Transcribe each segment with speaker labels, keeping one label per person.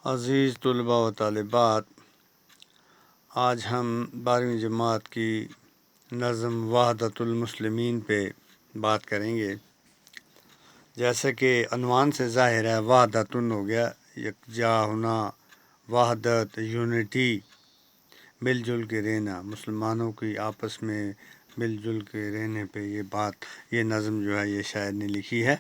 Speaker 1: عزیز طلباء و طالبات، آج ہم 12ویں جماعت کی نظم وحدت المسلمین پہ بات کریں گے۔ جیسا کہ عنوان سے ظاہر ہے، وحدتن ہو گیا، یکجا ہونا، وحدت، یونٹی، مل جل کے رہنا، مسلمانوں کی آپس میں مل جل کے رہنے پہ یہ نظم جو ہے یہ شاعر نے لکھی ہے۔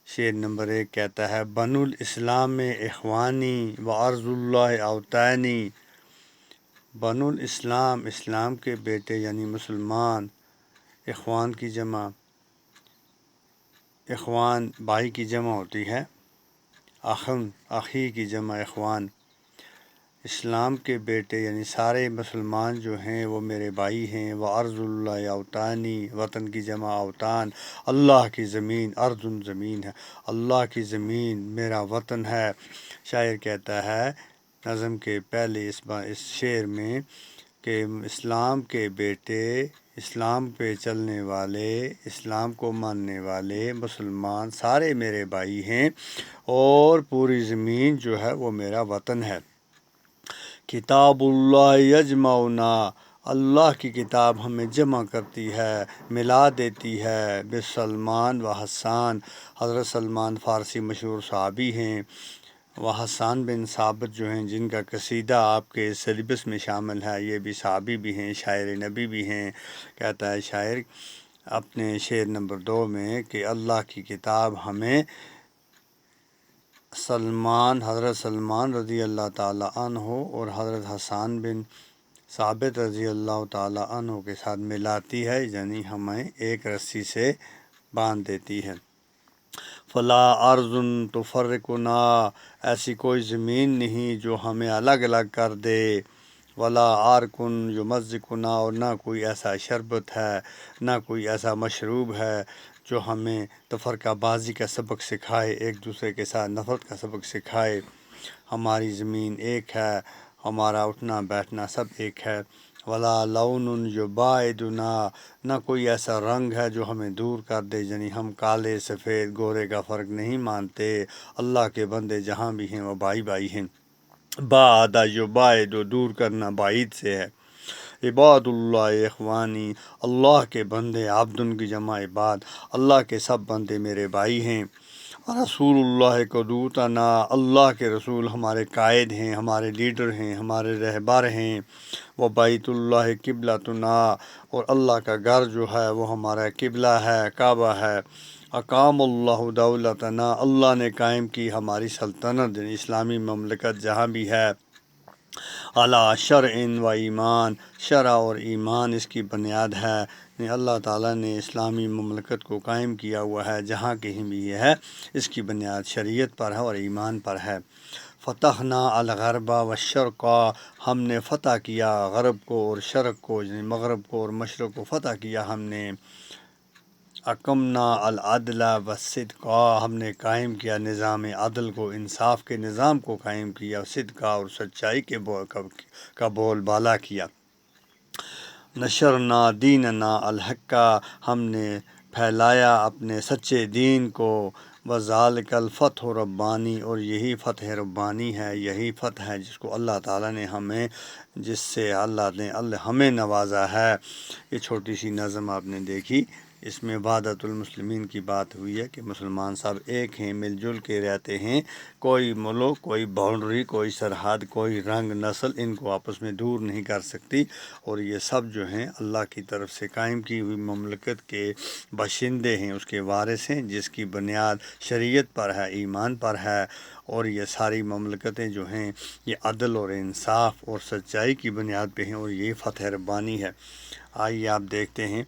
Speaker 1: شعر نمبر 1 کہتا ہے: بنو الاسلام میں اخوانی و ارض اللہ اوطانی۔ بنو الاسلام، اسلام کے بیٹے یعنی مسلمان، اخوان کی جمع، اخوان بھائی کی جمع ہوتی ہے، اخن اخی کی جمع اخوان۔ اسلام کے بیٹے یعنی سارے مسلمان جو ہیں وہ میرے بھائی ہیں۔ وہ ارض اللہ اوطانی، وطن کی جمع اوطان، اللہ کی زمین، ارض زمین ہے، اللہ کی زمین میرا وطن ہے۔ شاعر کہتا ہے نظم کے پہلے اس شعر میں کہ اسلام کے بیٹے، اسلام پہ چلنے والے، اسلام کو ماننے والے مسلمان سارے میرے بھائی ہیں اور پوری زمین جو ہے وہ میرا وطن ہے۔ کتاب اللہ یجمعنا، اللہ کی کتاب ہمیں جمع کرتی ہے، ملا دیتی ہے۔ بسلمان و حسان، حضرت سلمان فارسی مشہور صحابی ہیں، و حسان بن ثابت جو ہیں جن کا قصیدہ آپ کے سلیبس میں شامل ہے، یہ بھی صحابی بھی ہیں، شاعر نبی بھی ہیں۔ کہتا ہے شاعر اپنے شعر نمبر 2 میں کہ اللہ کی کتاب ہمیں حضرت سلمان رضی اللہ تعالیٰ عنہ اور حضرت حسان بن ثابت رضی اللہ تعالیٰ عنہ کے ساتھ ملاتی ہے، یعنی ہمیں ایک رسی سے باندھ دیتی ہے۔ فلا ارض تفرقنا، ایسی کوئی زمین نہیں جو ہمیں الگ الگ کر دے۔ ولا عارکن یمزقنا، اور نہ کوئی ایسا شربت ہے، نہ کوئی ایسا مشروب ہے جو ہمیں تفرقہ بازی کا سبق سکھائے، ایک دوسرے کے ساتھ نفرت کا سبق سکھائے۔ ہماری زمین ایک ہے، ہمارا اٹھنا بیٹھنا سب ایک ہے۔ ولا لون یباعدنا، نہ کوئی ایسا رنگ ہے جو ہمیں دور کر دے، یعنی ہم کالے سفید گورے کا فرق نہیں مانتے۔ اللہ کے بندے جہاں بھی ہیں وہ بھائی بھائی ہیں۔ بعد یباعد، دور کرنا بعید سے ہے۔ عباد اللہ اخوانی، اللہ کے بندے، عبدن کی جمع عباد، اللہ کے سب بندے میرے بھائی ہیں۔ رسول اللہ قدوتنا، اللہ کے رسول ہمارے قائد ہیں، ہمارے لیڈر ہیں، ہمارے رہبر ہیں۔ وہ بیت اللہ قبلتنا، اور اللہ کا گھر جو ہے وہ ہمارا قبلہ ہے، کعبہ ہے۔ اقام اللہ دولتنا، اللہ نے قائم کی ہماری سلطنت، اسلامی مملکت جہاں بھی ہے۔ علی شرع و ایمان، شرع اور ایمان اس کی بنیاد ہے، اللہ تعالیٰ نے اسلامی مملکت کو قائم کیا ہوا ہے، جہاں کہیں بھی یہ ہے اس کی بنیاد شریعت پر ہے اور ایمان پر ہے۔ فتحنا الغرب والشرق، ہم نے فتح کیا غرب کو اور شرق کو، یعنی مغرب کو اور مشرق کو فتح کیا ہم نے۔ اقمنا العدل والصدق، ہم نے قائم کیا نظام عدل کو، انصاف کے نظام کو قائم کیا، صدق اور سچائی کا بول بالا کیا۔ نشرنا دیننا الحق، ہم نے پھیلایا اپنے سچے دین کو۔ وذالک الفتح ربانی، اور یہی فتح ربانی ہے، یہی فتح ہے جس کو اللہ تعالیٰ نے جس سے اللہ نے ہمیں نوازا ہے۔ یہ چھوٹی سی نظم آپ نے دیکھی، اس میں وحدت المسلمین کی بات ہوئی ہے کہ مسلمان سب ایک ہیں، مل جل کے رہتے ہیں، کوئی ملک، کوئی باؤنڈری، کوئی سرحد، کوئی رنگ، نسل ان کو آپس میں دور نہیں کر سکتی، اور یہ سب جو ہیں اللہ کی طرف سے قائم کی ہوئی مملکت کے باشندے ہیں، اس کے وارث ہیں، جس کی بنیاد شریعت پر ہے، ایمان پر ہے، اور یہ ساری مملکتیں جو ہیں یہ عدل اور انصاف اور سچائی کی بنیاد پہ ہیں، اور یہ فتح ربانی ہے۔ آئیے آپ دیکھتے ہیں،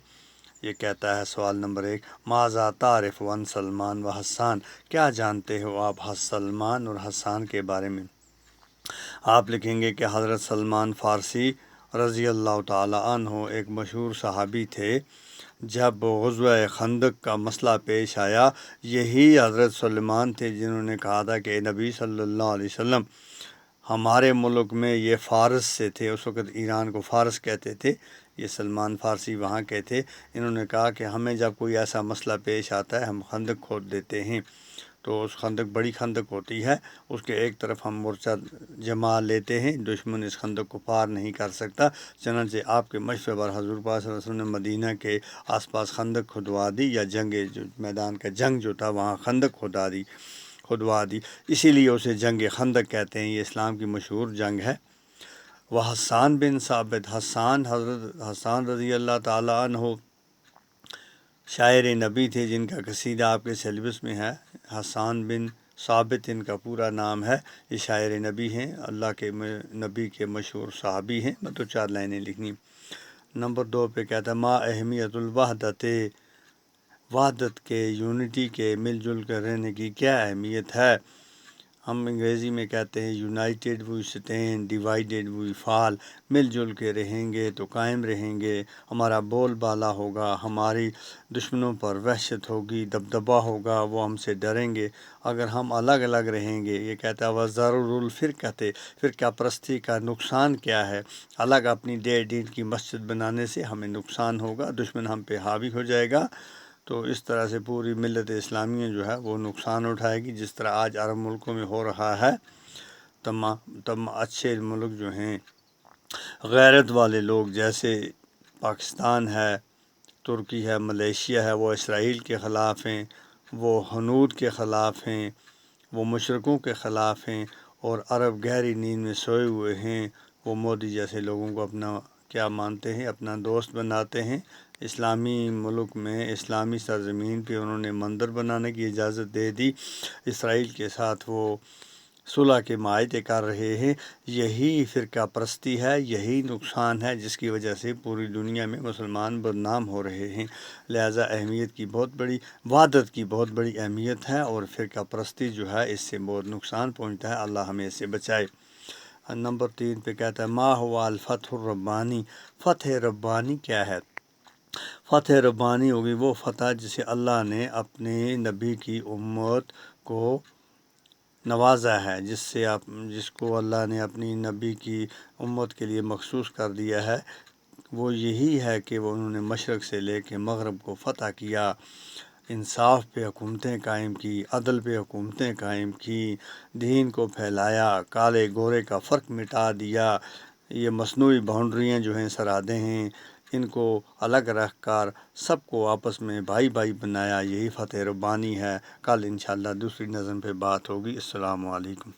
Speaker 1: یہ کہتا ہے سوال نمبر 1: ماذا تعرف عن سلمان و حسان، کیا جانتے ہو آپ سلمان اور حسان کے بارے میں؟ آپ لکھیں گے کہ حضرت سلمان فارسی رضی اللہ تعالیٰ عنہ ایک مشہور صحابی تھے۔ جب غزوہ خندق کا مسئلہ پیش آیا، یہی حضرت سلمان تھے جنہوں نے کہا تھا کہ نبی صلی اللہ علیہ وسلم ہمارے ملک میں، یہ فارس سے تھے، اس وقت ایران کو فارس کہتے تھے، یہ سلمان فارسی وہاں کے تھے۔ انہوں نے کہا کہ ہمیں جب کوئی ایسا مسئلہ پیش آتا ہے ہم خندق کھود دیتے ہیں۔ تو تو اس خندق بڑی خندق ہوتی ہے، اس کے ایک طرف ہم مورچہ جما لیتے ہیں، دشمن اس خندق کو پار نہیں کر سکتا۔ چنانچہ آپ کے مشورے پر حضور پاک صلی اللہ علیہ وسلم نے مدینہ کے آس پاس خندق کھدوا دی، یا جو میدان کا جنگ جو تھا وہاں خندق کھدوا دی، اسی لیے اسے جنگ خندق کہتے ہیں۔ یہ اسلام کی مشہور جنگ ہے۔ وہ حسان بن ثابت، حضرت حسان رضی اللہ تعالیٰ عنہ شاعر نبی تھے، جن کا قصیدہ آپ کے سیلیبس میں ہے۔ حسان بن ثابت ان کا پورا نام ہے۔ یہ شاعر نبی ہیں، اللہ کے نبی کے مشہور صحابی ہیں۔ میں تو 4 لائنیں لکھنی۔ نمبر 2 پہ کہتا ہے ما اہمیت الوحدت، وحدت کے، یونٹی کے، مل جل کر رہنے کی کیا اہمیت ہے۔ ہم انگریزی میں کہتے ہیں یونائٹیڈ وی اسٹینڈ، ڈیوائیڈیڈ وی فال۔ مل جل کے رہیں گے تو قائم رہیں گے، ہمارا بول بالا ہوگا، ہماری دشمنوں پر وحشت ہوگی، دبدبہ ہوگا، وہ ہم سے ڈریں گے۔ اگر ہم الگ الگ رہیں گے، یہ کہتا ہے وَضَرُرُ الْفِرْقَةِ، فرقہ پرستی کا نقصان کیا ہے؟ الگ اپنی ڈیڑھ کی مسجد بنانے سے ہمیں نقصان ہوگا، دشمن ہم پہ حاوی ہو جائے گا۔ تو اس طرح سے پوری ملت اسلامیہ جو ہے وہ نقصان اٹھائے گی، جس طرح آج عرب ملکوں میں ہو رہا ہے۔ تمام اچھے ملک جو ہیں، غیرت والے لوگ، جیسے پاکستان ہے، ترکی ہے، ملیشیا ہے، وہ اسرائیل کے خلاف ہیں، وہ ہنود کے خلاف ہیں، وہ مشرکوں کے خلاف ہیں، اور عرب گہری نیند میں سوئے ہوئے ہیں۔ وہ مودی جیسے لوگوں کو اپنا کیا مانتے ہیں، اپنا دوست بناتے ہیں۔ اسلامی ملک میں، اسلامی سرزمین پہ انہوں نے مندر بنانے کی اجازت دے دی، اسرائیل کے ساتھ وہ صلح کے معاہدے کر رہے ہیں۔ یہی فرقہ پرستی ہے، یہی نقصان ہے جس کی وجہ سے پوری دنیا میں مسلمان بدنام ہو رہے ہیں۔ لہٰذا اہمیت کی بہت بڑی، وحدت کی بہت بڑی اہمیت ہے، اور فرقہ پرستی جو ہے اس سے بہت نقصان پہنچتا ہے۔ اللہ ہمیں اس سے بچائے۔ نمبر 3 پہ کہتا ہے ما ہوا الفتح الربانی، فتح ربانی کیا ہے؟ فتح ربانی ہوگی وہ فتح جسے اللہ نے اپنے نبی کی امت کو نوازا ہے، جس کو اللہ نے اپنی نبی کی امت کے لیے مخصوص کر دیا ہے۔ وہ یہی ہے کہ وہ انہوں نے مشرق سے لے کے مغرب کو فتح کیا، انصاف پہ حکومتیں قائم کی، عدل پہ حکومتیں قائم کی، دین کو پھیلایا، کالے گورے کا فرق مٹا دیا۔ یہ مصنوعی باؤنڈریاں جو ہیں، سرحدیں ہیں، ان کو الگ رکھ کر سب کو آپس میں بھائی بھائی بنایا، یہی فتح ربانی ہے۔ کل انشاءاللہ دوسری نظم پہ بات ہوگی۔ السلام علیکم۔